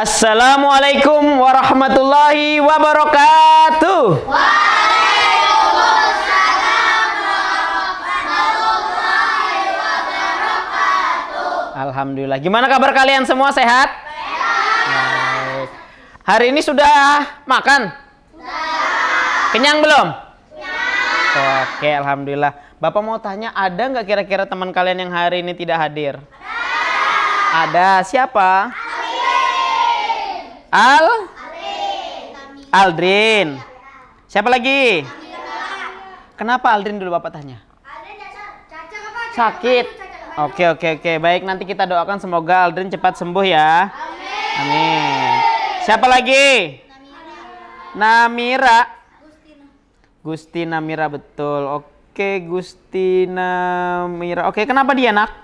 Assalamualaikum warahmatullahi wabarakatuh. Alhamdulillah. Gimana kabar kalian semua, sehat? Sehat. Hari ini sudah makan? Sudah. Kenyang belum? Kenyang. Oke, alhamdulillah. Bapak mau tanya, ada nggak kira-kira teman kalian yang hari ini tidak hadir? Ada. Siapa? Aldrin. Siapa lagi? Kenapa Aldrin dulu Bapak tanya? Sakit. Oke. Baik, nanti kita doakan semoga Aldrin cepat sembuh ya. Amin. Siapa lagi? Namira. Gustina Mira, betul. Oke, Gustina Mira. Oke, kenapa dia, Nak?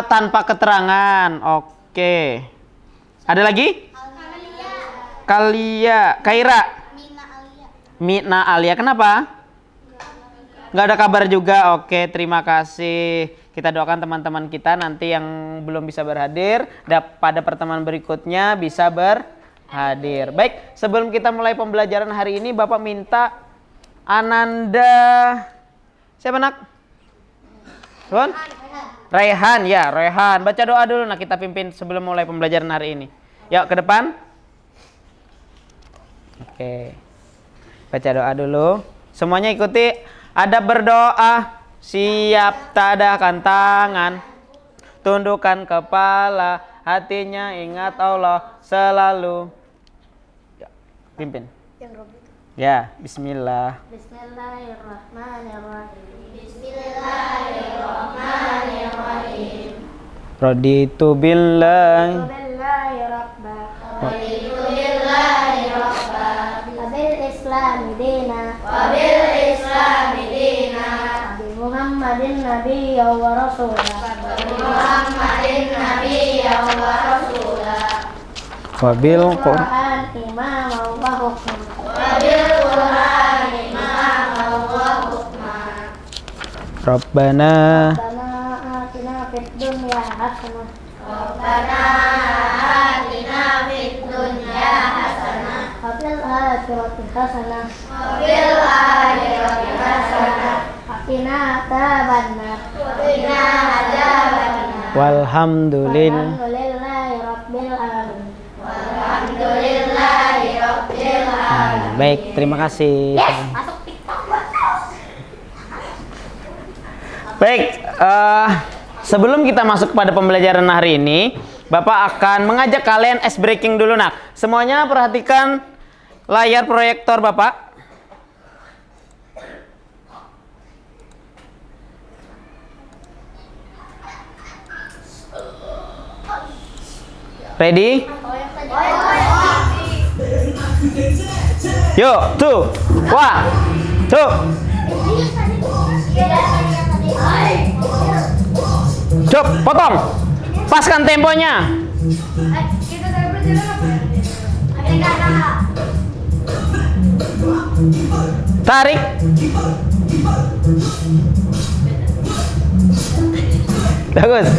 Tanpa keterangan. Oke. Ada lagi? Kaira. Mina Alia. Kenapa? Nggak ada kabar juga. Oke, terima kasih. Kita doakan teman-teman kita nanti yang belum bisa berhadir pada pertemuan berikutnya bisa berhadir. Baik, sebelum kita mulai pembelajaran hari ini, Bapak minta Ananda. Siapa, Nak? Tuan? Rehan, ya, Rehan. Baca doa dulu, nah kita pimpin sebelum mulai pembelajaran hari ini. Yuk, ke depan. Oke. Baca doa dulu. Semuanya ikuti. Adab berdoa. Siap, tadahkan tangan. Tundukkan kepala. Hatinya ingat Allah selalu. Ya, pimpin. Ya, bismillah. Bismillahirrahmanirrahim. Raditu billahi Wabil Islami dina Nabi Muhammadin nabiyya wa rasulah wabil Qur'an Quran imamah wa hukman Rabbana atina fid dunya hasanah wa fil akhirati hasanah wa qina adzabannar walhamdulillahi rabbil alamin. Baik, terima kasih. Baik, sebelum kita masuk kepada pembelajaran hari ini, Bapak akan mengajak kalian ice breaking dulu, Nak. Semuanya perhatikan layar proyektor Bapak. Ready? Yuk, 2, 1, 2. Cuk, potong. Paskan temponya. Tarik. Bagus.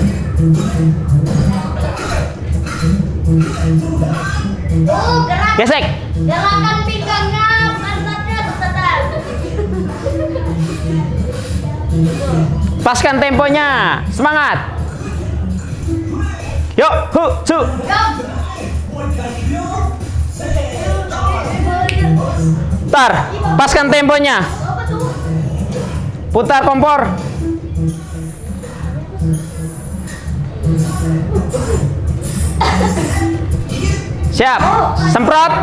Gesek. Gerakan pinggangnya, pantatnya tetap. Paskan temponya. Semangat. Yuk, su. Tar, paskan temponya. Putar kompor. Siap. Semprot.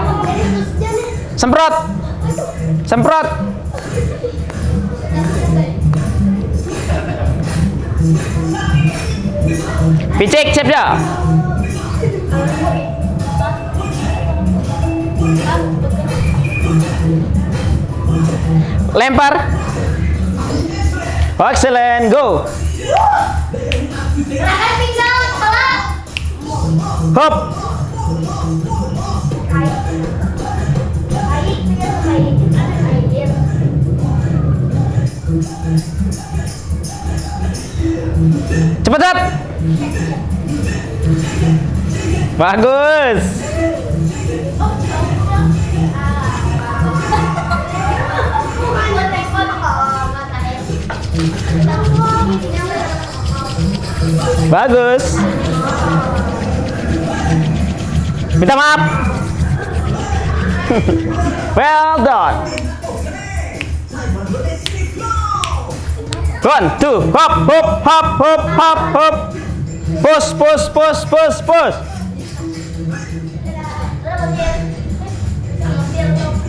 Picek, siap ya? Lempar. Excellent, go. Gerakan pinggang, kepala. Hop. Baik. Cepat. Bagus. Bagus. Minta maaf. Well done. One, two, hop, hop, hop, hop, hop, hop. Push, push, push, push, push.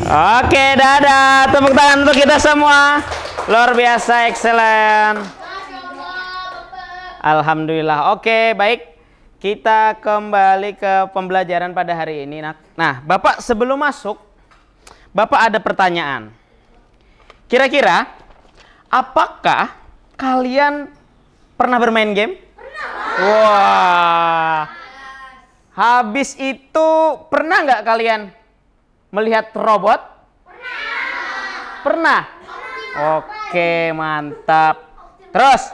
Oke, dadah. Tepuk tangan untuk kita semua. Luar biasa, excellent. Alhamdulillah. Oke, baik. Kita kembali ke pembelajaran pada hari ini. Nah, Bapak sebelum masuk, Bapak ada pertanyaan. Kira-kira, apakah kalian pernah bermain game? Pernah. Wah. Habis itu, pernah nggak kalian melihat robot? Pernah. Pernah? Oke, mantap. Terus,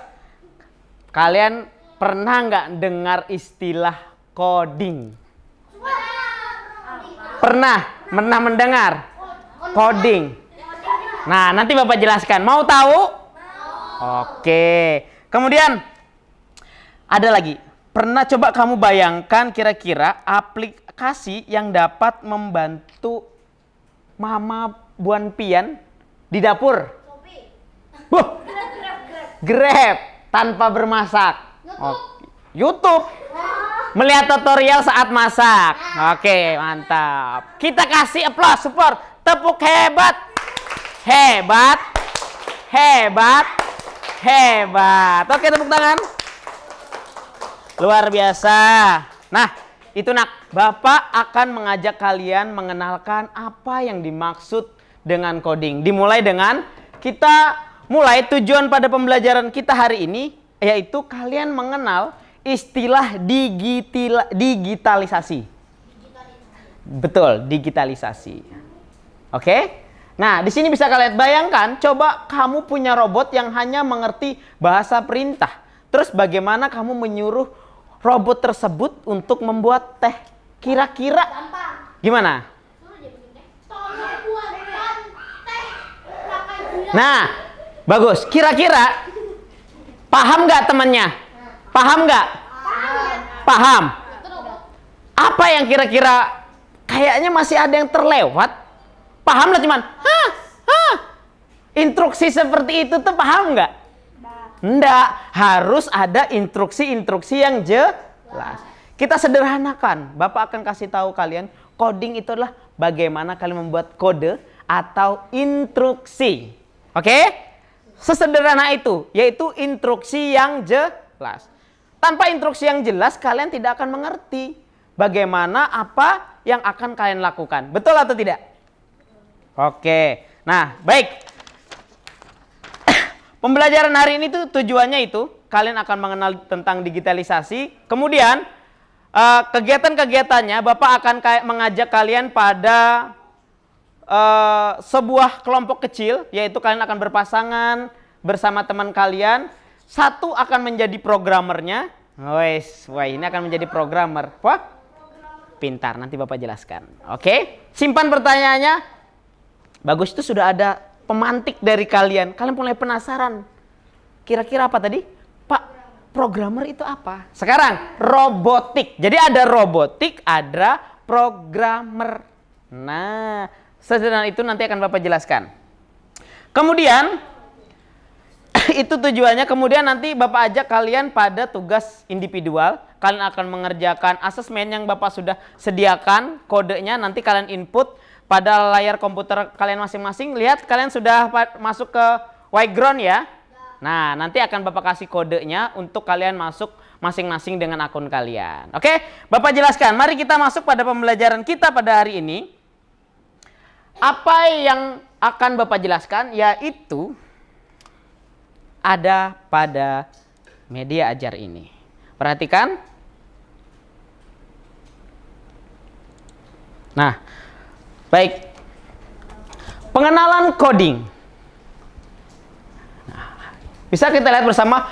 kalian pernah nggak dengar istilah coding? Pernah mendengar coding? Nah, nanti Bapak jelaskan. Mau tahu? Oke. Kemudian ada lagi. Pernah coba kamu bayangkan kira-kira aplikasi yang dapat membantu Mama Buan Pian di dapur? Grab tanpa bermasak. YouTube. Melihat tutorial saat masak. Oke, mantap. Kita kasih applause, support, tepuk hebat. Hebat. Hebat. Hebat. Oke, tepuk tangan. Luar biasa. Nah, itu Bapak akan mengajak kalian mengenalkan apa yang dimaksud dengan coding. Dimulai dengan kita mulai tujuan pada pembelajaran kita hari ini, yaitu kalian mengenal istilah digitalisasi. Betul, digitalisasi. Oke? Nah, di sini bisa kalian bayangkan, coba kamu punya robot yang hanya mengerti bahasa perintah. Terus bagaimana kamu menyuruh robot tersebut untuk membuat teh? Kira-kira gimana? Nah, bagus. Kira-kira paham nggak temannya? Paham nggak? Paham. Apa yang kira-kira kayaknya masih ada yang terlewat? Paham lah cuman, instruksi seperti itu tuh paham nggak? Nggak. Harus ada instruksi-instruksi yang jelas. Kita sederhanakan. Bapak akan kasih tahu kalian, coding itu adalah bagaimana kalian membuat kode atau instruksi. Oke? Sesederhana itu, yaitu instruksi yang jelas. Tanpa instruksi yang jelas, kalian tidak akan mengerti bagaimana apa yang akan kalian lakukan. Betul atau tidak? Oke. Nah, baik. Pembelajaran hari ini tuh tujuannya itu, kalian akan mengenal tentang digitalisasi. Kemudian, kegiatan-kegiatannya, Bapak akan mengajak kalian pada sebuah kelompok kecil, yaitu kalian akan berpasangan bersama teman kalian. Satu akan menjadi programmernya. Wah, ini akan menjadi programmer. Wah, pintar. Nanti Bapak jelaskan. Oke, simpan pertanyaannya. Bagus, itu sudah ada pemantik dari kalian. Kalian mulai penasaran. Kira-kira apa tadi? Pak, programmer itu apa? Sekarang, robotik. Jadi ada robotik, ada programmer. Nah, sederhana itu nanti akan Bapak jelaskan. Kemudian, itu tujuannya. Kemudian nanti Bapak ajak kalian pada tugas individual. Kalian akan mengerjakan asesmen yang Bapak sudah sediakan. Kodenya nanti kalian input pada layar komputer kalian masing-masing. Lihat, kalian sudah masuk ke Whiteground ya. Nah, nanti akan Bapak kasih kodenya untuk kalian masuk masing-masing dengan akun kalian. Oke, Bapak jelaskan. Mari kita masuk pada pembelajaran kita pada hari ini. Apa yang akan Bapak jelaskan yaitu ada pada media ajar ini. Perhatikan. Nah, baik. Pengenalan coding. Nah, bisa kita lihat bersama,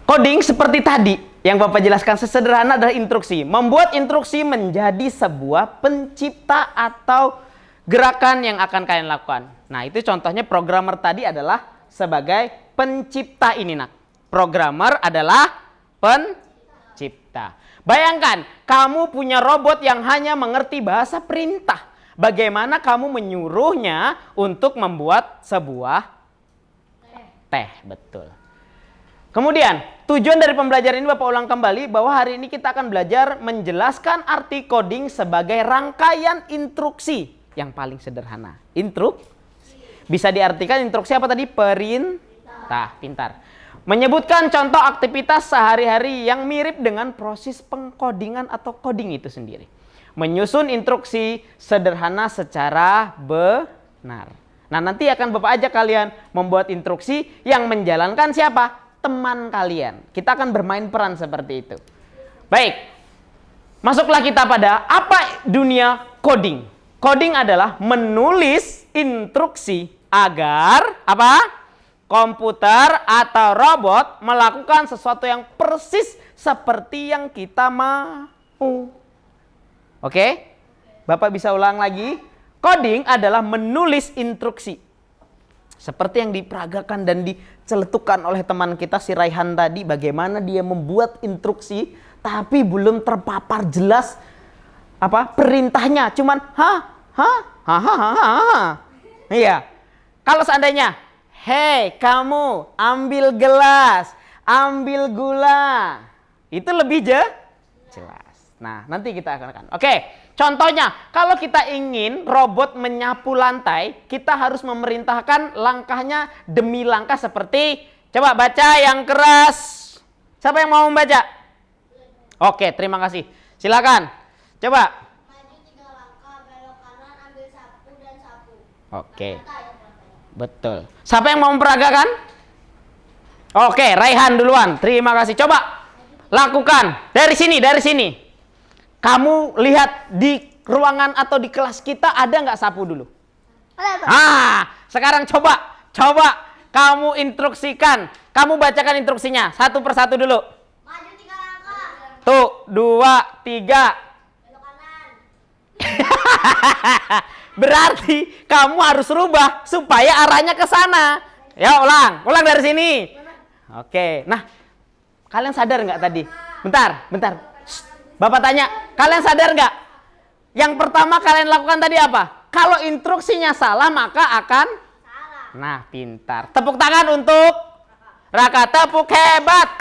coding seperti tadi. Yang Bapak jelaskan sesederhana adalah instruksi. Membuat instruksi menjadi sebuah pencipta atau gerakan yang akan kalian lakukan. Nah, itu contohnya programmer tadi adalah sebagai pencipta ini, nak. Programmer adalah pencipta. Bayangkan, kamu punya robot yang hanya mengerti bahasa perintah. Bagaimana kamu menyuruhnya untuk membuat sebuah teh, betul. Kemudian, tujuan dari pembelajaran ini Bapak ulang kembali bahwa hari ini kita akan belajar menjelaskan arti coding sebagai rangkaian instruksi yang paling sederhana. Bisa diartikan instruksi apa tadi? Perintah. Pintar. Menyebutkan contoh aktivitas sehari-hari yang mirip dengan proses pengkodingan atau coding itu sendiri. Menyusun instruksi sederhana secara benar. Nah, nanti akan Bapak ajak kalian membuat instruksi yang menjalankan siapa? Teman kalian. Kita akan bermain peran seperti itu. Baik. Masuklah kita pada apa dunia coding. Coding adalah menulis instruksi agar apa? Komputer atau robot melakukan sesuatu yang persis seperti yang kita mau. Oke? Bapak bisa ulang lagi. Coding adalah menulis instruksi. Seperti yang diperagakan dan diceletukan oleh teman kita si Raihan tadi. Bagaimana dia membuat instruksi tapi belum terpapar jelas apa perintahnya. Cuman Iya. Kalau seandainya hei, kamu ambil gelas, ambil gula. Itu lebih jelas. Nah, nanti kita akan. Oke, contohnya, kalau kita ingin robot menyapu lantai, kita harus memerintahkan langkahnya demi langkah seperti, coba baca yang keras. Siapa yang mau membaca? Oke, terima kasih. Silakan. Coba. Maju 3 langkah, belok kanan, ambil sapu dan sapu. Oke. Betul. Siapa yang mau memperagakan? Oke, Raihan duluan. Terima kasih. Coba lakukan dari sini. Kamu lihat di ruangan atau di kelas kita ada nggak sapu dulu? Sekarang coba kamu instruksikan. Kamu bacakan instruksinya satu persatu dulu. Maju 3 langkah. Tuh, 2, 3. Belok kanan. Berarti kamu harus rubah supaya arahnya ke sana. Ya, ulang dari sini. Oke, nah kalian sadar nggak tadi? Bentar. Shh. Bapak tanya, kalian sadar nggak? Yang pertama kalian lakukan tadi apa? Kalau instruksinya salah maka akan Salah. Nah, pintar. Tepuk tangan untuk Raka. Tepuk hebat.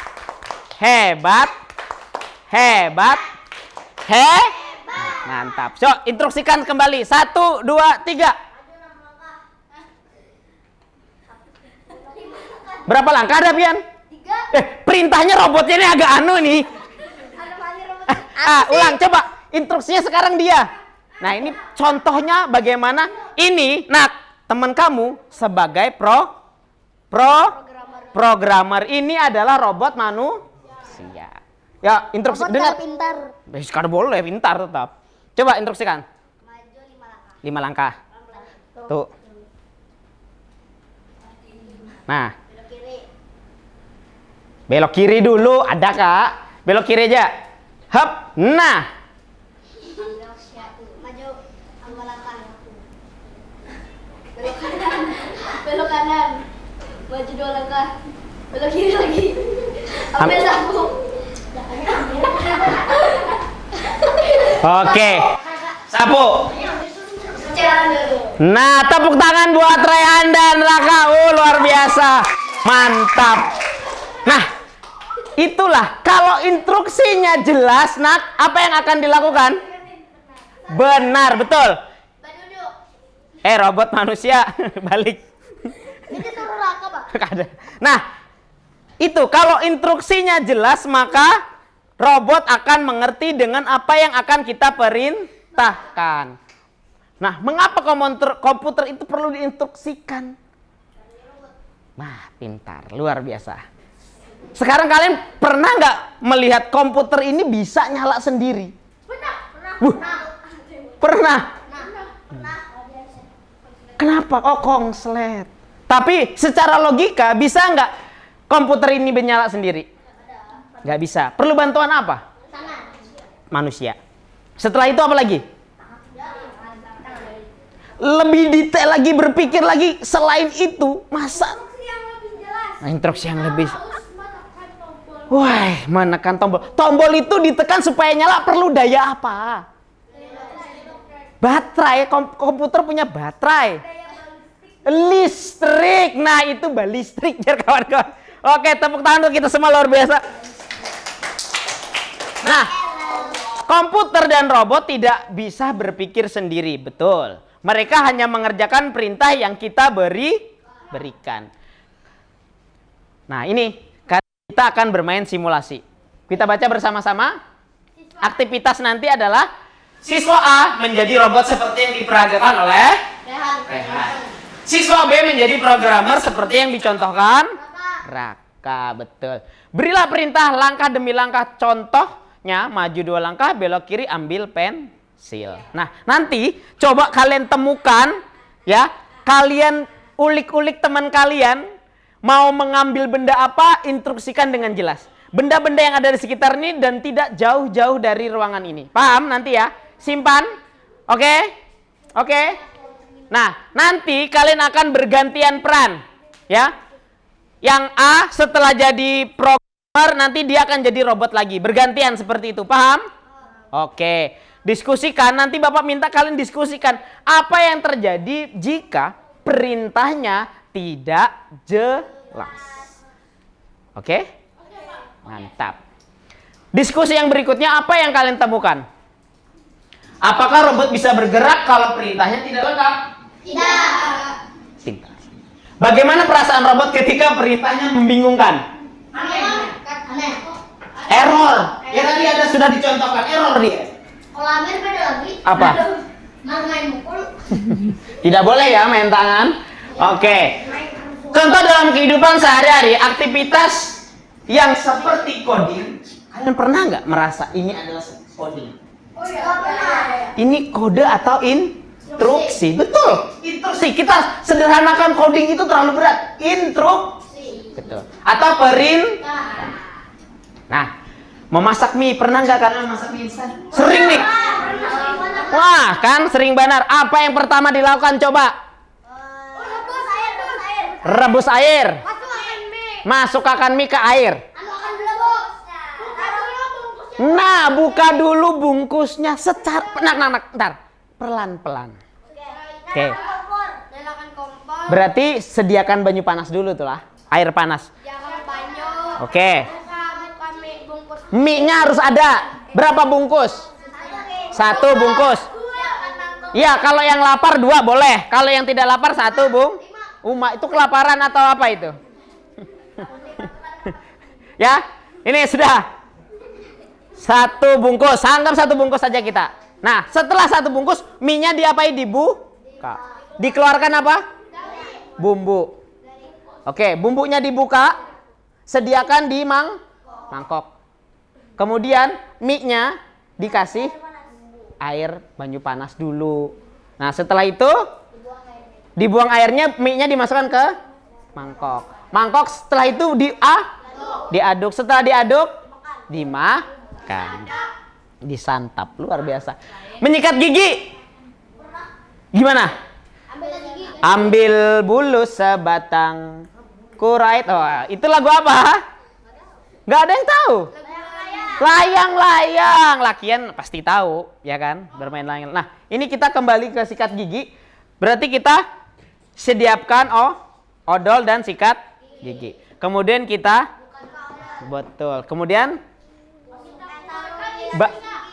Mantap. So, instruksikan kembali. 1, 2, 3. Berapa langkah ada, Pian? 3. Perintahnya robotnya ini agak anu nih. Ada mani robot. Ulang, coba. Instruksinya sekarang dia. Nah, ini contohnya bagaimana ini, nak, teman kamu sebagai programmer ini adalah robot manusia. Ya, instruksi dengar. Pintar. Sekarang boleh pintar tetap. Coba instruksikan. Maju 5 5 langkah. langkah. Tuh. Nah, Belok kiri. belok kiri dulu, ada Kak. Belok kiri aja. Hap. Nah. Maju 5 langkah. Belok kanan. Belok kanan. Maju 2 langkah. Belok kiri lagi. Ambil sapu. Oke. Sapu. Jalan dulu. Nah, tepuk tangan buat Raihan dan Raka. Luar biasa. Mantap. Nah, itulah kalau instruksinya jelas, nak, apa yang akan dilakukan? Benar, betul. Duduk. Robot manusia balik. Ini suruh Raka, Pak. Nah, itu kalau instruksinya jelas maka robot akan mengerti dengan apa yang akan kita perintahkan. Nah, mengapa komputer itu perlu diinstruksikan? Nah, pintar, luar biasa. Sekarang kalian pernah nggak melihat komputer ini bisa nyala sendiri? Pernah. Kenapa? Oh, kongslet. Tapi secara logika bisa nggak komputer ini menyala sendiri? Nggak bisa. Perlu bantuan apa? Manusia. Setelah itu apa lagi? Lebih detail lagi, berpikir lagi. Selain itu, masa instruksi yang lebih. Wah, menekan tombol. Tombol itu ditekan supaya nyala perlu daya apa? Baterai. Komputer punya baterai. Listrik. Nah, itu balistrik ya kawan-kawan. Oke, tepuk tangan untuk kita semua, luar biasa. Nah, komputer dan robot tidak bisa berpikir sendiri, betul. Mereka hanya mengerjakan perintah yang kita berikan. Nah, ini kita akan bermain simulasi. Kita baca bersama-sama. Aktivitas nanti adalah siswa A menjadi robot seperti yang diperagakan oleh Rehan. Siswa B menjadi programmer seperti yang dicontohkan Raka, betul. Berilah perintah langkah demi langkah, contohnya maju 2 langkah, belok kiri, ambil pensil. Nah, nanti coba kalian temukan ya, kalian ulik-ulik teman kalian mau mengambil benda apa, instruksikan dengan jelas. Benda-benda yang ada di sekitar ini dan tidak jauh-jauh dari ruangan ini. Paham nanti ya? Simpan. Oke? Oke? Nah, nanti kalian akan bergantian peran, ya. Yang A setelah jadi programmer nanti dia akan jadi robot lagi. Bergantian seperti itu. Paham? Oke. Diskusikan. Nanti Bapak minta kalian diskusikan apa yang terjadi jika perintahnya tidak jelas. Oke? Mantap. Diskusi yang berikutnya, apa yang kalian temukan? Apakah robot bisa bergerak kalau perintahnya tidak lengkap? Tidak. Bagaimana perasaan robot ketika perintahnya membingungkan? Error. Ya tadi ada sudah dicontohkan error dia. Kalau Amir beda lagi. Apa? Main mukul. Tidak boleh ya main tangan. Oke. Contoh dalam kehidupan sehari-hari, aktivitas yang seperti coding. Kalian pernah nggak merasa ini adalah coding? Oh iya, pernah. Ini kode atau instruksi? Betul. Instruksi. Kita sederhanakan, coding itu terlalu berat. Instruksi. Betul. Atau perintah. Nah, memasak mie, pernah nggak kalian masak mie instan? Sering nih. Wah, kan sering benar. Apa yang pertama dilakukan coba? Rebus air. Masukkan mie ke air. Nah, buka dulu bungkusnya secara ntar, pelan-pelan. Oke. Berarti sediakan banyu panas dulu tuh lah, air panas. Oke. Mie-nya harus ada. Berapa bungkus? 1 bungkus. Ya, kalau yang lapar 2 boleh. Kalau yang tidak lapar 1 itu kelaparan atau apa itu? Ya, ini sudah. 1 bungkus, anggap 1 bungkus saja kita. Nah, setelah 1 bungkus, mie-nya diapain? Dibuka. Dikeluarkan apa? Bumbu. Oke, bumbunya dibuka. Sediakan di mangkok. Kemudian mie-nya dikasih air banyu panas dulu. Nah, setelah itu dibuang airnya, mie-nya dimasukkan ke mangkok. Mangkok setelah itu diaduk. Setelah diaduk, dimakan. Disantap, luar biasa. Menyikat gigi gimana? Ambil bulu sebatang kurait. Oh, itu lagu apa? Gak ada yang tahu. Layang-layang. Lakian pasti tahu, ya kan? Bermain layang. Nah, ini kita kembali ke sikat gigi. Berarti kita sediakan odol dan sikat gigi. Kemudian kita betul. Kemudian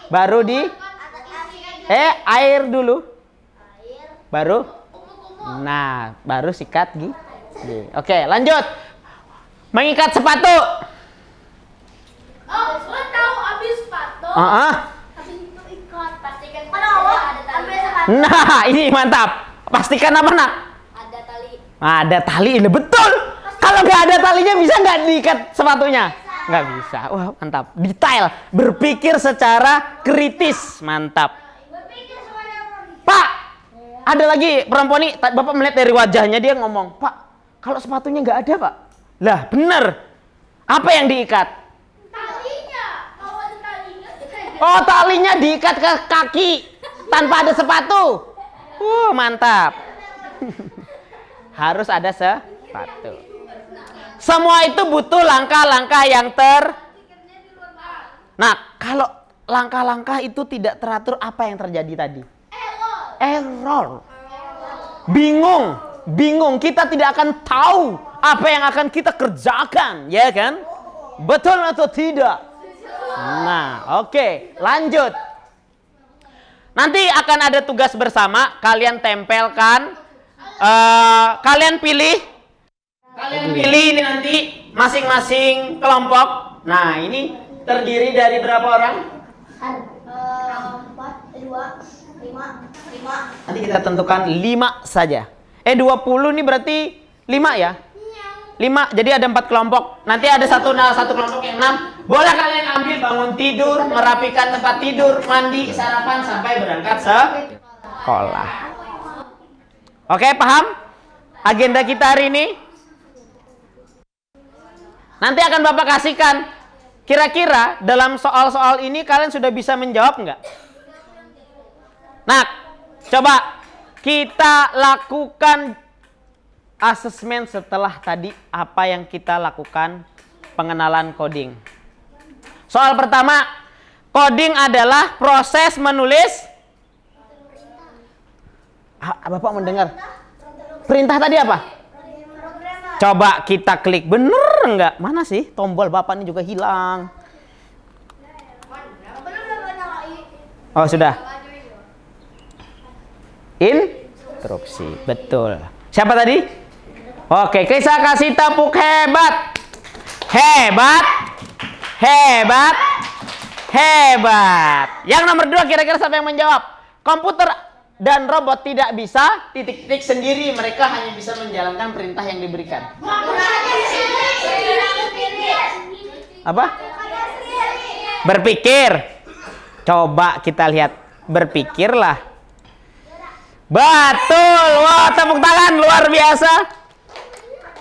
baru air dulu. Baru sikat gigi. Oke, lanjut. Mengikat sepatu. Lo tahu abis sepatu? Abis itu ikat, pastikan ada tali. Nah, ini mantap. Pastikan apa, Nak? Ada tali. Ada tali, betul. Kalau nggak ada talinya bisa nggak diikat sepatunya? Nggak bisa. Wah, mantap. Detail. Berpikir secara kritis. Mantap. Pak, ada lagi perempuan nih. Bapak melihat dari wajahnya, dia ngomong, Pak, kalau sepatunya nggak ada, Pak. Lah, bener. Apa yang diikat? Oh, talinya diikat ke kaki tanpa ada sepatu. Mantap. Harus ada sepatu. Semua itu butuh langkah-langkah yang Nah, kalau langkah-langkah itu tidak teratur, apa yang terjadi tadi? Error. Bingung. Kita tidak akan tahu apa yang akan kita kerjakan, ya kan? Betul atau tidak? Nah, oke, lanjut. Nanti akan ada tugas bersama, kalian tempelkan, kalian pilih ini nanti masing-masing kelompok. Nah, ini terdiri dari berapa orang? 4, 2, 5. Nanti kita tentukan 5 saja. 20 ini berarti 5 ya? 5, jadi ada 4 kelompok. Nanti ada satu kelompok yang 6. Boleh kalian ambil bangun tidur, merapikan tempat tidur, mandi, sarapan, sampai berangkat sekolah. Oke, paham? Agenda kita hari ini? Nanti akan Bapak kasihkan. Kira-kira dalam soal-soal ini kalian sudah bisa menjawab nggak? Nah, coba kita lakukan asesmen setelah tadi apa yang kita lakukan pengenalan coding. Soal pertama, coding adalah proses menulis. Bapak mendengar? Perintah tadi apa? Coba kita klik, bener nggak? Mana sih tombol Bapak ini juga hilang. Oh sudah. Instruksi, betul. Siapa tadi? Oke, saya kasih tepuk hebat. Hebat. Yang nomor 2 kira-kira siapa yang menjawab? Komputer dan robot tidak bisa titik-titik sendiri, mereka hanya bisa menjalankan perintah yang diberikan. Apa? Berpikir. Coba kita lihat, berpikirlah. Betul. Wah, tepuk tangan, luar biasa.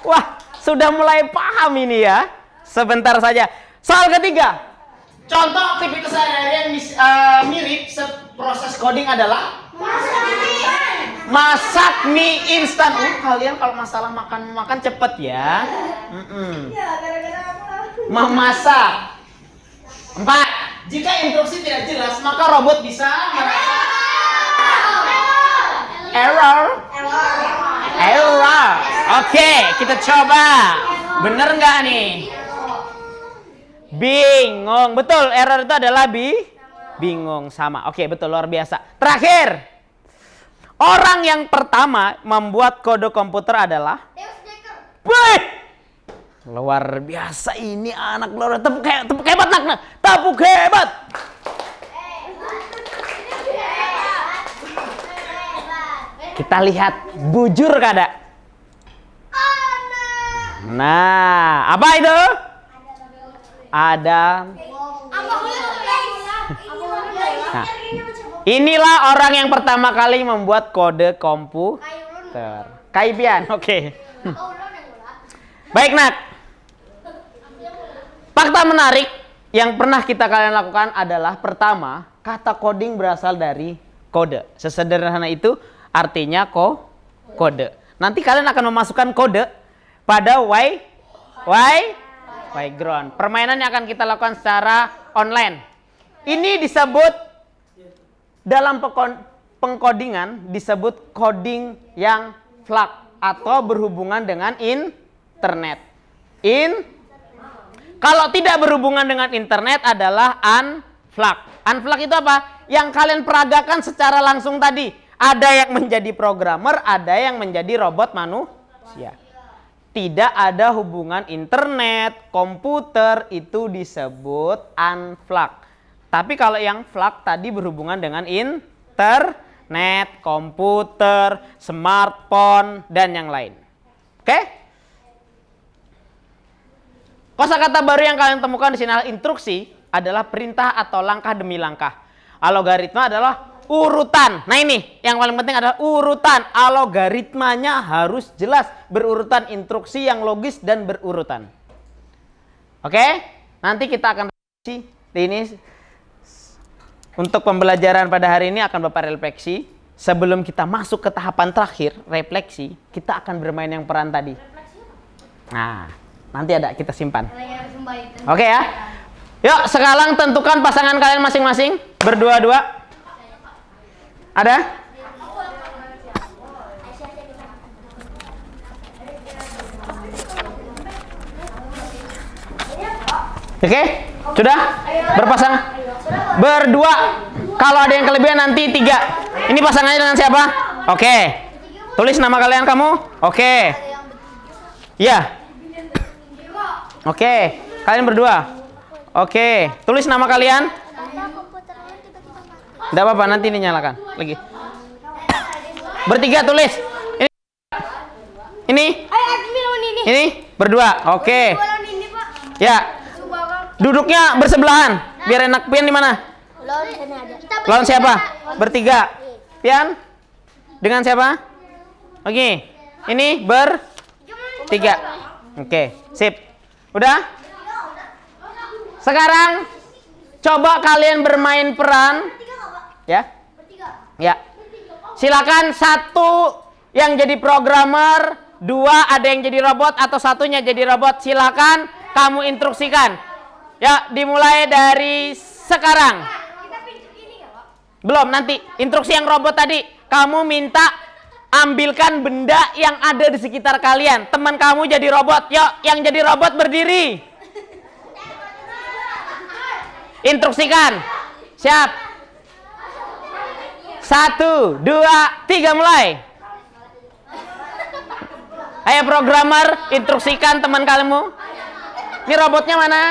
Wah, sudah mulai paham ini ya. Sebentar saja. Soal ketiga. Contoh aktivitas sehari-hari yang mirip proses coding adalah masak mie instan. Kalian kalau masalah makan cepet ya. Memasak. 4. Jika instruksi tidak jelas, maka robot bisa merasa error. Oke, kita coba. Bener nggak nih? Bingung. Betul, error itu adalah bingung sama. Oke, betul, luar biasa. Terakhir. Orang yang pertama membuat kode komputer adalah Wih! Luar biasa ini anak luar. Tepuk hebat nak. Tepuk hebat. Kita lihat bujur kada. Nah, apa itu? Ada. Nah, inilah orang yang pertama kali membuat kode komputer. Kaibian, oke. Baik, Nak. Fakta menarik yang pernah kalian lakukan adalah pertama, kata coding berasal dari kode. Sesederhana itu artinya kode. Nanti kalian akan memasukkan kode pada background. Permainan yang akan kita lakukan secara online. Ini disebut dalam pengkodingan disebut coding yang flag atau berhubungan dengan internet. Kalau tidak berhubungan dengan internet adalah unflag. Unflag itu apa? Yang kalian peragakan secara langsung tadi. Ada yang menjadi programmer, ada yang menjadi robot manusia. Tidak ada hubungan internet, komputer, itu disebut unflag. Tapi kalau yang flag tadi berhubungan dengan internet, komputer, smartphone, dan yang lain. Oke? Kosakata baru yang kalian temukan di sini adalah instruksi adalah perintah atau langkah demi langkah. Algoritma adalah urutan. Nah ini yang paling penting adalah urutan. Algoritmanya harus jelas, berurutan, instruksi yang logis dan berurutan. Oke? Nanti kita akan ini Untuk pembelajaran pada hari ini akan Bapak refleksi. Sebelum kita masuk ke tahapan terakhir, refleksi, kita akan bermain yang peran tadi. Nah, nanti ada kita simpan. Oke ya. Yuk, sekarang tentukan pasangan kalian masing-masing. Berdua-dua. Ada? Oke? Sudah? Berpasang? Berdua. Kalau ada yang kelebihan nanti 3. Ini pasangannya dengan siapa? Oke. Tulis nama kalian kamu. Oke. Ya. Oke. Kalian berdua. Oke. Tulis nama kalian. Tidak apa-apa, nanti ini nyalakan lagi. Bertiga tulis. Ini. Ini berdua. Oke. Ya. Duduknya bersebelahan. Biar enak. Pian di mana? Lawan siapa? Bertiga. Pian? Dengan siapa? Oke. Ini bertiga. Oke, sip. Udah? Sekarang coba kalian bermain peran. Ya? Ya. Silakan satu yang jadi programmer, 2 ada yang jadi robot atau satunya jadi robot. Silakan kamu instruksikan. Ya, dimulai dari sekarang. Belum, nanti instruksi yang robot tadi. Kamu minta ambilkan benda yang ada di sekitar kalian. Teman kamu jadi robot. Yuk, yang jadi robot berdiri. Instruksikan. Siap. 1, 2, 3 mulai. Ayo programmer, instruksikan teman kamu. Ini robotnya mana?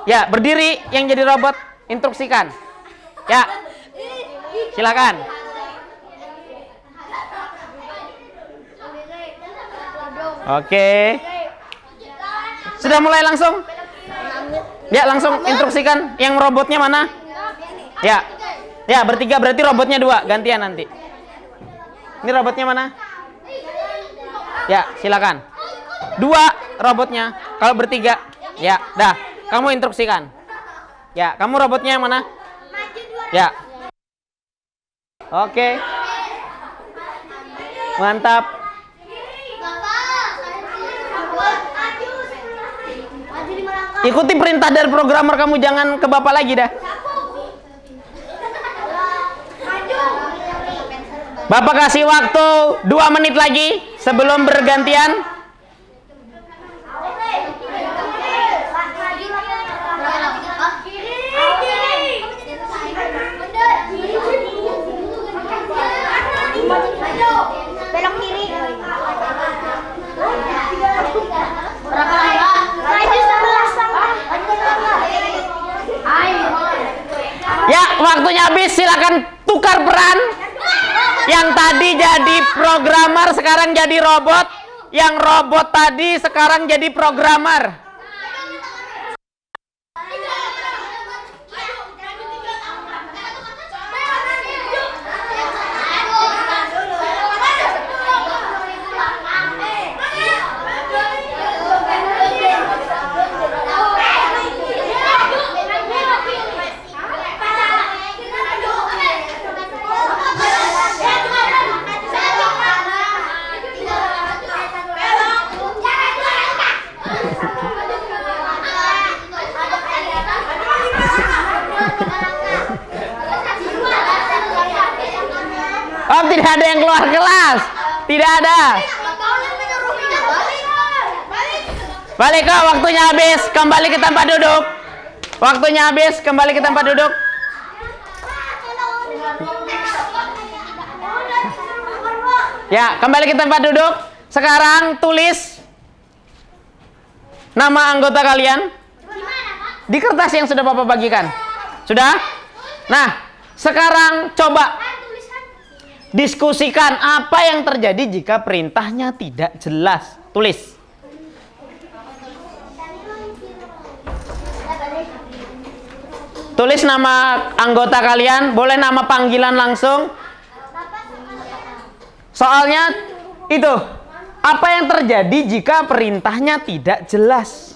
Ya, berdiri yang jadi robot. Instruksikan. Ya. Silakan. Oke. Sudah mulai langsung? Ya, langsung instruksikan. Yang robotnya mana? Ya. Ya, bertiga berarti robotnya 2. Gantian nanti. Ini robotnya mana? Ya, silakan. 2 robotnya. Kalau bertiga. Ya, dah. Kamu instruksikan. Ya, kamu robotnya yang mana? Ya. Oke. Mantap. Ikuti perintah dari programmer kamu, jangan ke bapak lagi dah. Bapak kasih waktu 2 menit lagi sebelum bergantian. Belok kiri. Berapa lama? Maju 11. Ya, waktunya habis. Silakan tukar peran. Yang tadi jadi programmer sekarang jadi robot. Yang robot tadi sekarang jadi programmer. Oh, tidak ada yang keluar kelas. Tidak ada. Balik kok, waktunya habis. Kembali ke tempat duduk. Waktunya habis, kembali ke tempat duduk. Ya, kembali ke tempat duduk. Sekarang tulis nama anggota kalian di kertas yang sudah Bapak bagikan. Sudah? Nah, sekarang coba diskusikan apa yang terjadi jika perintahnya tidak jelas. Tulis. Tulis nama anggota kalian, boleh nama panggilan langsung. Soalnya itu, apa yang terjadi jika perintahnya tidak jelas?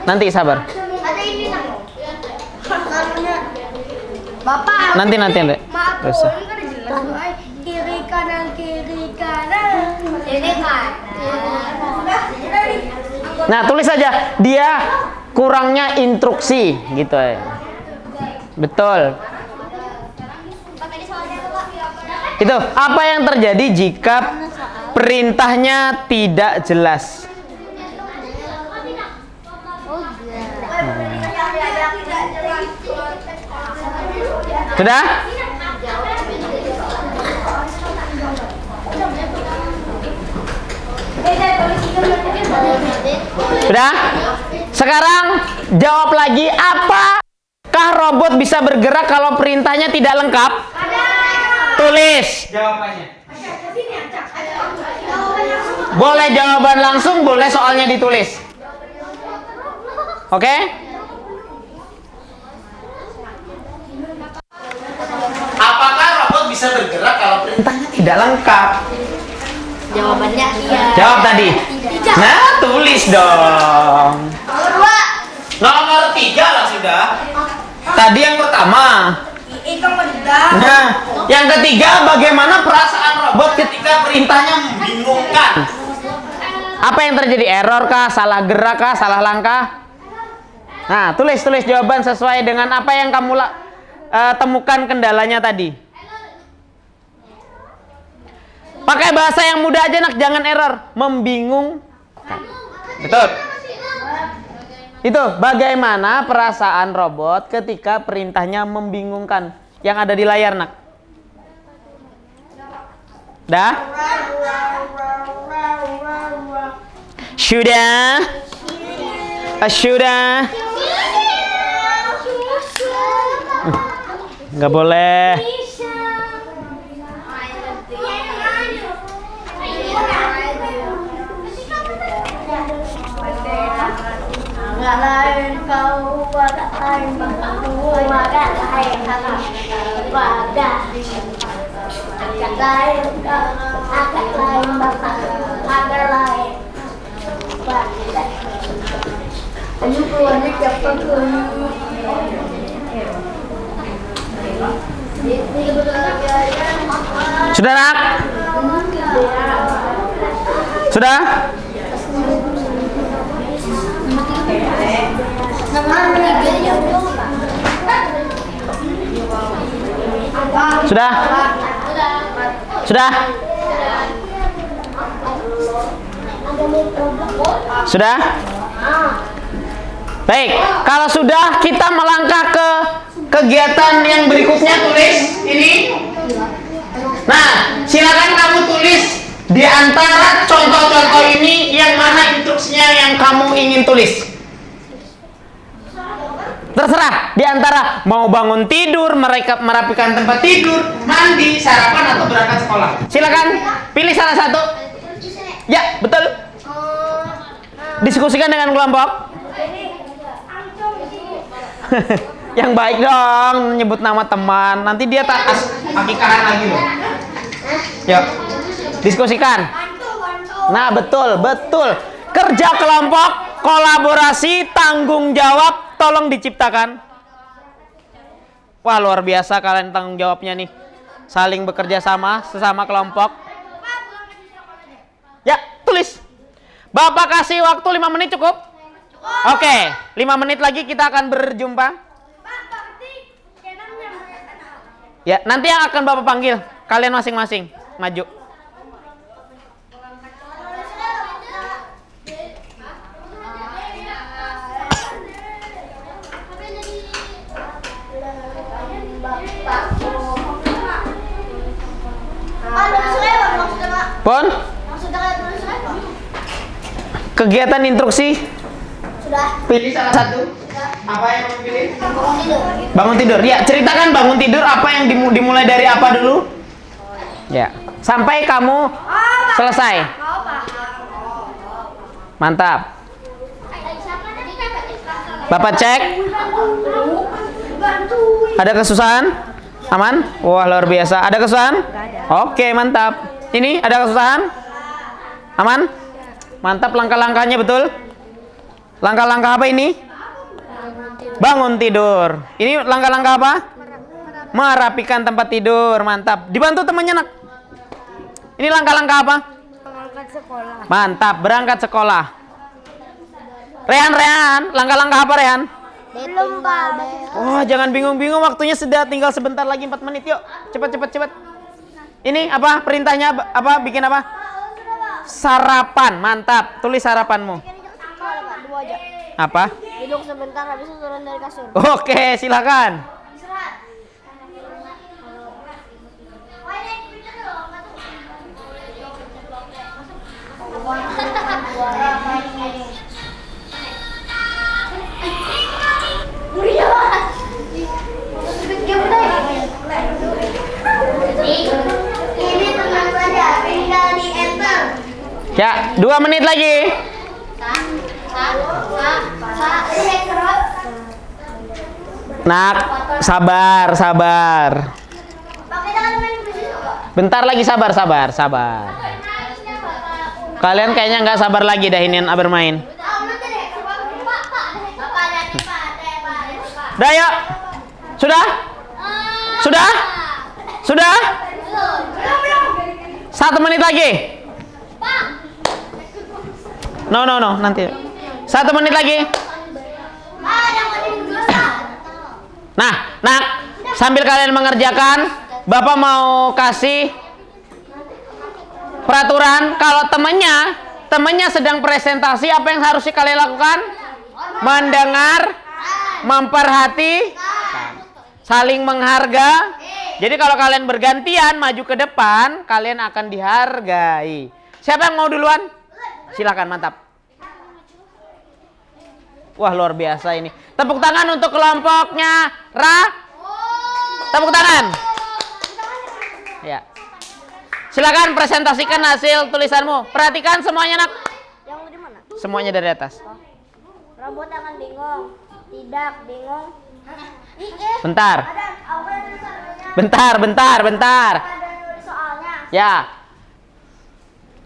Nanti sabar. Ada ini nak. Bapak. Nanti. Maaf, Terus. ini kan udah jelas. Ay, kiri kanan. Kiri kanan. Nah, tulis saja. Dia kurangnya instruksi gitu ya. Betul. Itu apa yang terjadi jika perintahnya tidak jelas? Sudah? Sudah? Sekarang jawab lagi, apakah robot bisa bergerak kalau perintahnya tidak lengkap? Tulis jawabannya. Boleh jawaban langsung, boleh soalnya ditulis. Oke? Apakah robot bisa bergerak kalau perintahnya tidak lengkap? Jawabannya iya. Jawab tadi. Nah, tulis dong. Nomor 3 lah sudah. Tadi yang pertama. Nah, yang ketiga, bagaimana perasaan robot ketika perintahnya membingungkan? Apa yang terjadi? Error kah? Salah gerak kah? Salah langkah? Nah, tulis jawaban sesuai dengan apa yang kamu temukan kendalanya tadi. Pakai bahasa yang mudah aja nak, jangan error. Membingungkan. Betul. Itu bagaimana perasaan robot ketika perintahnya membingungkan? Yang ada di layar nak. Dah? Sudah? Sudah? Nggak boleh. Agak lain kau, agak lain bangku, agak lain kakak, wadah. Agak lain kau, agak lain bapak, agak lain wadah. Ayo keluarnya siapa Sudah nak? Sudah? Sudah? Sudah? Sudah? Baik, kalau sudah kita melangkah ke kegiatan yang berikutnya. Tulis ini. Nah, silakan kamu tulis di antara contoh-contoh ini yang mana instruksinya yang kamu ingin tulis. Terserah, di antara mau bangun tidur, merapikan tempat tidur, mandi, sarapan, atau berangkat sekolah. Silakan pilih salah satu. Ya, betul. Diskusikan dengan kelompok. Yang baik dong, nyebut nama teman. Nanti dia tak akikahan lagi loh. Yuk, diskusikan. Nah, betul. Kerja kelompok, kolaborasi, tanggung jawab, tolong diciptakan. Wah, luar biasa kalian tanggung jawabnya nih. Saling bekerja sama, sesama kelompok. Ya, tulis. Bapak kasih waktu 5 menit cukup? Oke, 5 menit lagi kita akan berjumpa. Ya, nanti yang akan Bapak panggil. Kalian masing-masing maju. Pon? Kegiatan instruksi? Sudah. Pilih salah satu. Apa yang kamu pilih? Bangun tidur. Bangun tidur. Ya, ceritakan bangun tidur apa yang dimulai dari apa dulu? Ya, sampai kamu selesai. Mantap. Bapak cek. Ada kesusahan? Aman? Wah, luar biasa. Ada kesusahan? Oke, mantap. Ini ada kesusahan? Aman? Mantap, langkah-langkahnya betul? Langkah-langkah apa ini? Bangun tidur. Ini langkah-langkah apa? Merapikan tempat tidur. Mantap. Dibantu temannya, Nak. Ini langkah-langkah apa? Berangkat sekolah. Mantap, berangkat sekolah. Rehan, langkah-langkah apa, Rehan? Belum, Pak. Oh, jangan bingung-bingung, waktunya sudah tinggal sebentar lagi, 4 menit. Yuk, cepat. Ini apa? Perintahnya apa? Bikin apa? Sarapan. Mantap. Tulis sarapanmu. Dua aja. Apa? Duduk sebentar habis itu turun dari kasur. Oke, silakan. Ini tenang saja, tinggal di enter. Ya, 2 menit lagi. Nak, sabar. Bentar lagi, sabar. Kalian kayaknya nggak sabar lagi dah ini bermain. Udah, yuk. Sudah? 1 menit lagi. No, nanti. 1 menit lagi. Nah, Nak, sambil kalian mengerjakan, Bapak mau kasih peraturan kalau temannya sedang presentasi, apa yang harus kalian lakukan? Mendengar, memperhati, saling menghargai. Jadi kalau kalian bergantian maju ke depan, kalian akan dihargai. Siapa yang mau duluan? Silakan, mantap. Wah, luar biasa ini. Tepuk tangan untuk kelompoknya Tepuk tangan. Ya. Silakan presentasikan hasil tulisanmu. Perhatikan semuanya, Nak. Yang di mana? Semuanya dari atas. Robot akan bingung. Tidak bingung. Bentar. Bentar. Soalnya Ya.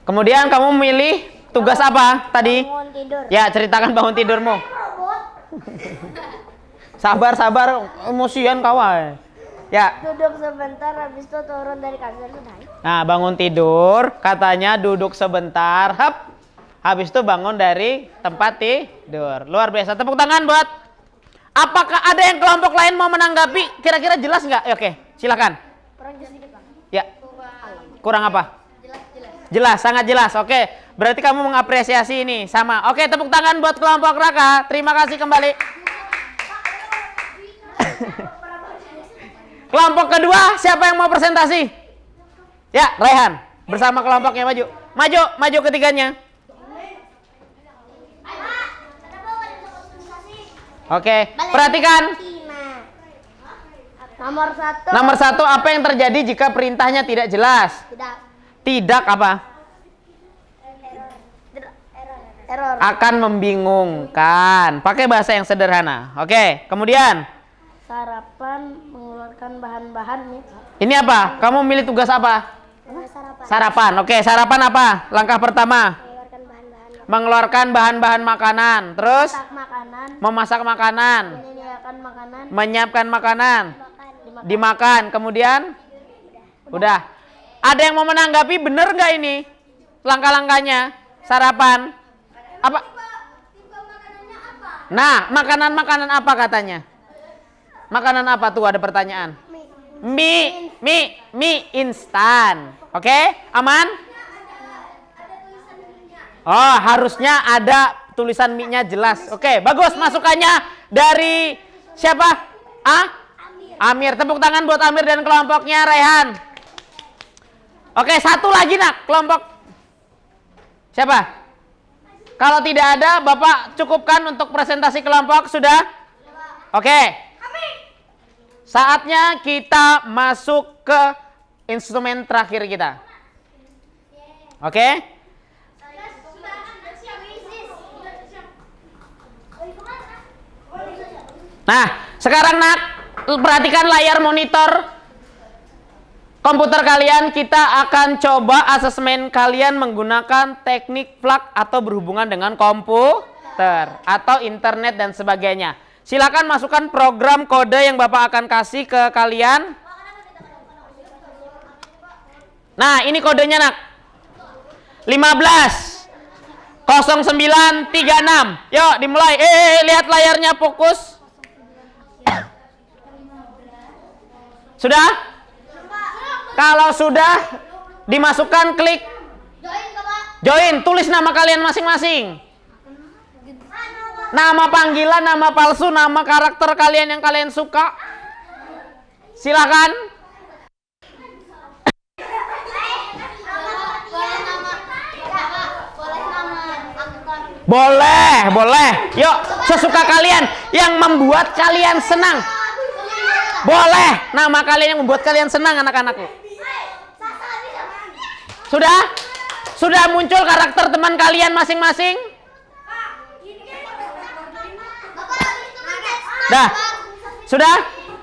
Kemudian kamu memilih tugas apa tadi? bangun tidur. Ya, ceritakan bangun tidurmu. Sabar, emosian kawan. Ya. Duduk sebentar habis itu turun dari kasur sudah. Nah, bangun tidur, katanya duduk sebentar, habis itu bangun dari tempat tidur. Luar biasa. Tepuk tangan buat. Apakah ada yang kelompok lain mau menanggapi? Kira-kira jelas nggak? Oke, silakan. Kurang sedikit, Bang. Ya. Kurang apa? Jelas, sangat jelas. Oke, berarti kamu mengapresiasi ini sama. Oke, tepuk tangan buat kelompok Raka. Terima kasih kembali. Kelompok kedua, siapa yang mau presentasi? Ya, Rehan. Bersama kelompoknya maju. Maju ketiganya. Oke, perhatikan. Nomor 1, apa yang terjadi jika perintahnya tidak jelas? Tidak apa? Error. Akan membingungkan. Pakai bahasa yang sederhana. Oke, kemudian. Sarapan mengeluarkan bahan-bahan nih. Ini apa? Kamu milih tugas apa? Sarapan. Oke, sarapan apa? Langkah pertama. Mengeluarkan bahan-bahan. Mengeluarkan bahan-bahan makanan. Terus? Makanan. Memasak makanan. Menyediakan makanan. Menyiapkan makanan. Dimakan. Kemudian? Udah. Ada yang mau menanggapi bener nggak ini? Langkah-langkahnya. Sarapan. Apa? Nah, makanan apa katanya? Makanan apa tuh, ada pertanyaan? Mie instan. Oke, aman? Oh, harusnya ada tulisan mie-nya jelas. Oke, bagus. Masukannya dari siapa? Amir. Tepuk tangan buat Amir dan kelompoknya Rehan. Oke, satu lagi, Nak, kelompok siapa? Kalau tidak ada, Bapak cukupkan untuk presentasi kelompok. Sudah? Oke. Saatnya kita masuk ke instrumen terakhir kita. Oke? Nah, sekarang, Nak, perhatikan layar monitor komputer kalian. Kita akan coba asesmen kalian menggunakan teknik plug atau berhubungan dengan komputer. komputer atau internet dan sebagainya. Silakan masukkan program kode yang Bapak akan kasih ke kalian. Nah, ini kodenya, Nak. 150936. Yuk, dimulai. Lihat layarnya, fokus. Sudah? Kalau sudah, dimasukkan, klik join, tulis nama kalian masing-masing. Nama panggilan, nama palsu, nama karakter kalian yang kalian suka. Silakan. Boleh. Yuk, sesuka kalian yang membuat kalian senang. Boleh, nama kalian yang membuat kalian senang, anak-anakku. Sudah muncul karakter teman kalian masing-masing? Dah. Sudah?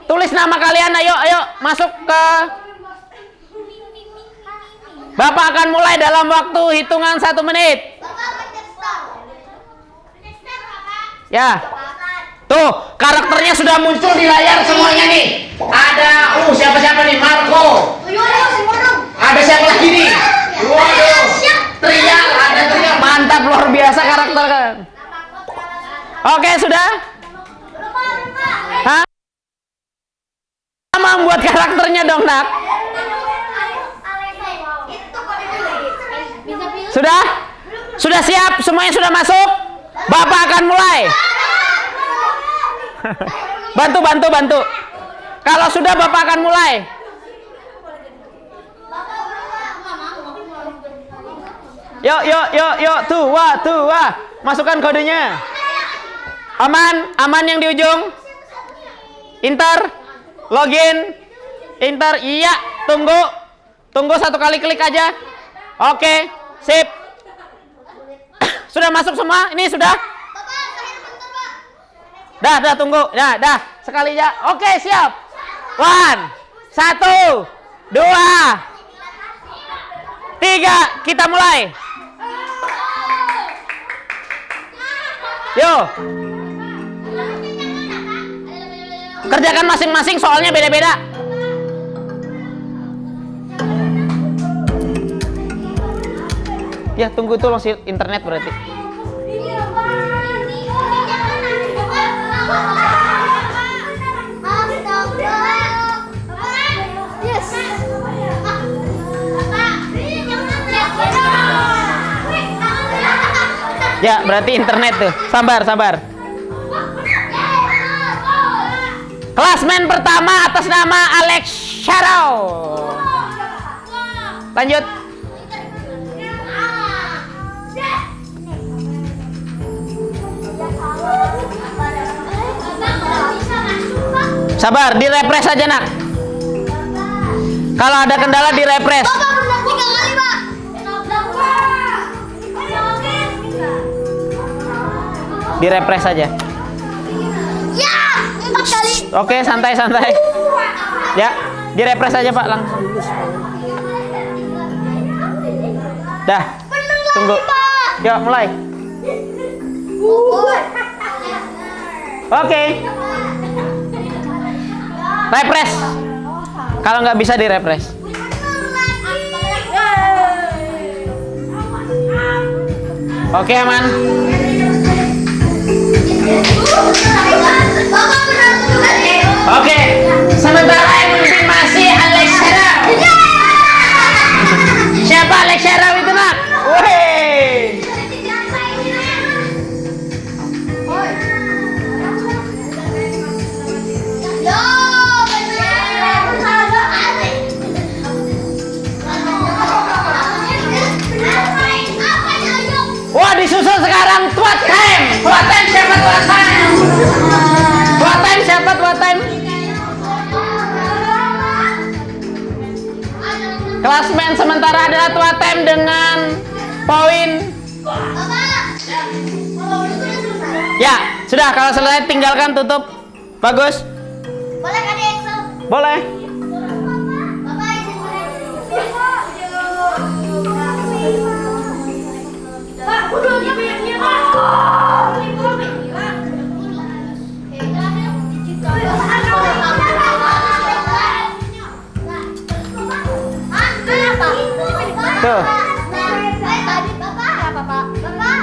Tulis nama kalian, ayo masuk ke. Bapak akan mulai dalam waktu hitungan 1 menit. Ya. Tuh, karakternya sudah muncul di layar semuanya nih. Ada siapa nih? Marco. Ada siapa lagi nih? Waduh. Trial, ada Trial. Mantap, luar biasa karakter kan. Oke, sudah? Hah? Membuat karakternya dong, Nak. Sudah? Sudah siap? Semuanya sudah masuk? Bapak akan mulai. Bantu. Kalau sudah, Bapak akan mulai. Yuk. Tuh. Masukkan kodenya. Aman yang di ujung. Enter. Login. Enter. Iya, tunggu 1 kali klik aja. Oke, sip. Sudah masuk semua? Ini sudah? Dah, tunggu. Dah. Sekali aja. Oke, siap. 1, 2, 3. Kita mulai. Yo. Kerjakan masing-masing, soalnya beda-beda. Ya, tunggu itu masih internet berarti. Ya, berarti internet tuh. Sabar. Klasmen pertama atas nama Alex Sharrow. Lanjut. Sabar, di-refresh aja, Nak. Kalau ada kendala di-refresh. Di-refresh aja. Ya, 4 kali. Oke, santai. Ya, di-refresh aja, Pak, langsung. Dah. Tunggu. Yuk, mulai. Oke. Refresh. Kalau nggak bisa di-refresh. Oke, aman. Oke, sementara yang memimpin masih Alex Sharrow. Siapa Alex Sharrow itu, Nak? Woi. Wah, disusul sekarang Tua Time. Siapa Tua Time? Tua Time. Klasmen sementara adalah Tua Time dengan poin. Ya, sudah. Kalau selesai tinggalkan, tutup. Bagus. Boleh kan di Excel? Boleh. Pak, udah dia banyak.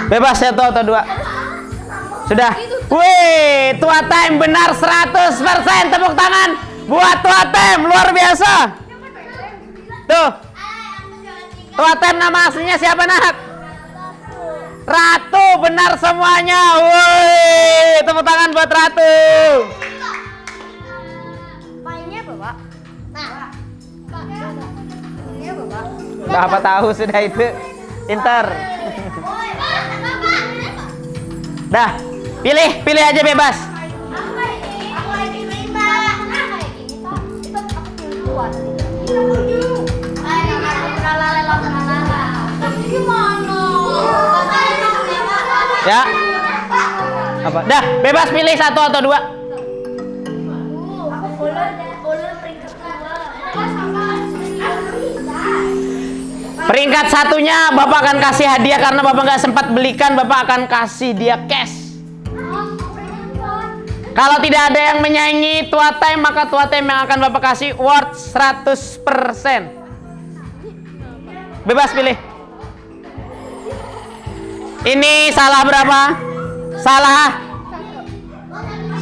Bebas 1 atau 2. Sudah. Wih, Tua Time benar 100%. Tepuk tangan buat Tua Time, luar biasa. Tuh. Tua Time nama aslinya siapa, Nak? Ratu, benar semuanya. Wih, tepuk tangan buat Ratu. Mainnya apa, Pak? Nah. Mainnya apa, Pak? Udah apa tahu sudah itu. Pinter. Dah, pilih aja bebas. Aku lagi minta. Itu aku pilih kuat. Ya. Apa? Dah, bebas pilih 1 atau 2. Aku boleh peringkat 2. Peringkat 1-nya Bapak akan kasih hadiah karena Bapak nggak sempat belikan, Bapak akan kasih dia cash. Kalau tidak ada yang menyaingi Tua Time, maka Tua Time yang akan Bapak kasih worth 100%. Bebas pilih. Ini salah berapa?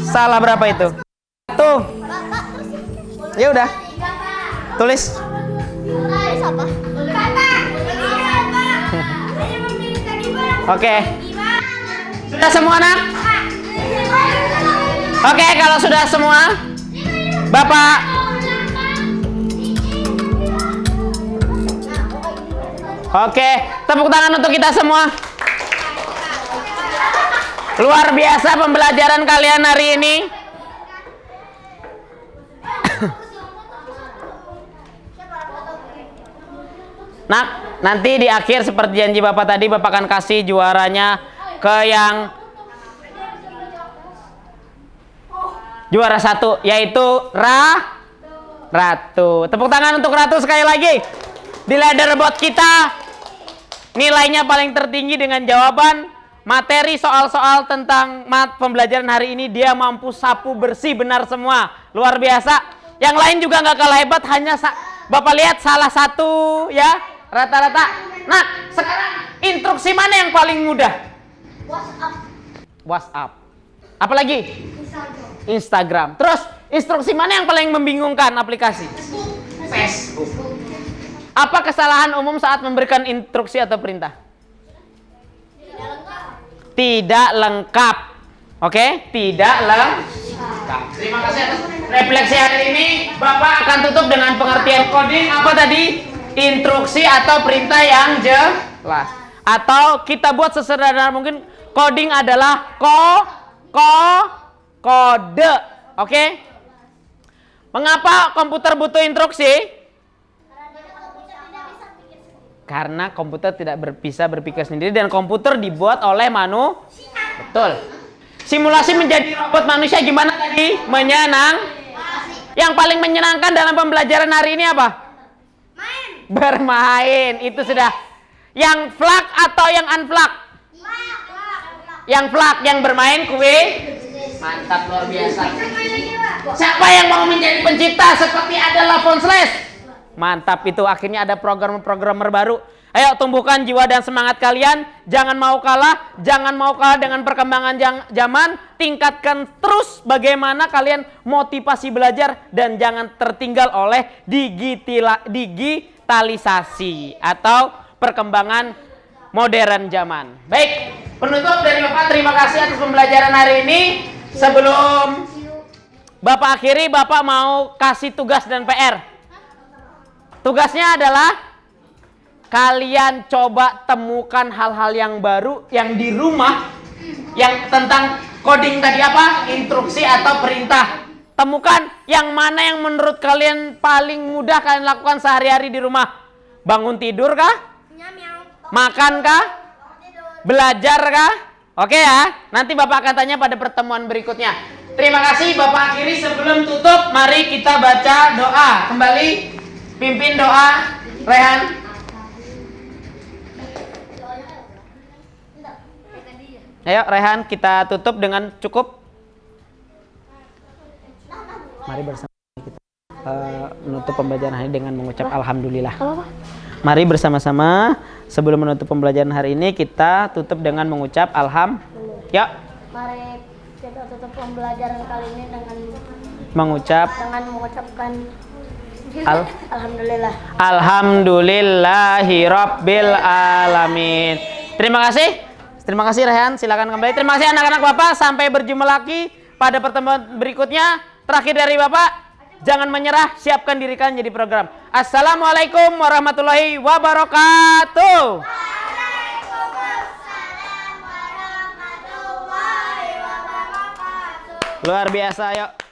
Salah berapa itu? 1. Ya udah. Tulis. Oke. Sudah semua, Nak? Oke, kalau sudah semua, Bapak Oke, tepuk tangan untuk kita semua. Luar biasa pembelajaran kalian hari ini. Nah, nanti di akhir seperti janji Bapak tadi, Bapak akan kasih juaranya ke yang juara 1, yaitu Ratu. Tepuk tangan untuk Ratu sekali lagi. Di leaderboard kita, nilainya paling tertinggi dengan jawaban materi soal-soal tentang pembelajaran hari ini. Dia mampu sapu bersih benar semua. Luar biasa. Yang lain juga nggak kalah hebat, hanya Bapak lihat salah satu ya, rata-rata. Nah, sekarang instruksi mana yang paling mudah? WhatsApp. Apalagi? Instagram. Terus instruksi mana yang paling membingungkan aplikasi? Facebook. Apa kesalahan umum saat memberikan instruksi atau perintah? Tidak lengkap. Oke? Tidak lengkap. Terima kasih atas refleksi hari ini. Bapak akan tutup dengan pengertian coding. Apa tadi? Instruksi atau perintah yang jelas. Atau kita buat sesederhana mungkin. Coding adalah kode. Oke? Mengapa komputer butuh instruksi? Karena komputer tidak bisa berpikir sendiri dan komputer dibuat oleh manusia. Betul. Simulasi menjadi robot manusia gimana tadi? Yang paling menyenangkan dalam pembelajaran hari ini apa? Bermain. Itu sudah. Yang flag atau yang unflag? Yang flag, yang bermain kue. Mantap, luar biasa. Siapa yang mau menjadi pencipta seperti ada Lavon Slash? Mantap, itu akhirnya ada programmer baru. Ayo tumbuhkan jiwa dan semangat kalian. Jangan mau kalah dengan perkembangan zaman. Tingkatkan terus bagaimana kalian motivasi belajar dan jangan tertinggal oleh digitalisasi atau perkembangan modern zaman. Baik, penutup dari Bapak, terima kasih atas pembelajaran hari ini. Sebelum Bapak akhiri, Bapak mau kasih tugas dan PR. Tugasnya adalah kalian coba temukan hal-hal yang baru yang di rumah yang tentang coding tadi apa? Instruksi atau perintah. Temukan yang mana yang menurut kalian paling mudah kalian lakukan sehari-hari di rumah. Bangun tidur kah? Makan kah? Belajar kah? Oke ya. Nanti Bapak akan tanya pada pertemuan berikutnya. Terima kasih. Bapak akhiri sebelum tutup, mari kita baca doa. Kembali pimpin doa, Rehan. Ayo Rehan, kita tutup dengan cukup. Mari bersama kita menutup pembelajaran hari dengan mengucap alhamdulillah. Mari bersama-sama Sebelum menutup pembelajaran hari ini, kita tutup dengan mengucap Ya, Mari kita tutup pembelajaran kali ini dengan mengucapkan Alhamdulillah. Alhamdulillahirabbil alamin. Terima kasih. Terima kasih Rehan, silakan kembali. Terima kasih anak-anak Bapak, sampai berjumpa lagi pada pertemuan berikutnya. Terakhir dari Bapak, jangan menyerah, siapkan diri kalian jadi program. Assalamualaikum warahmatullahi wabarakatuh. Waalaikumsalam warahmatullahi wabarakatuh. Luar biasa, yuk.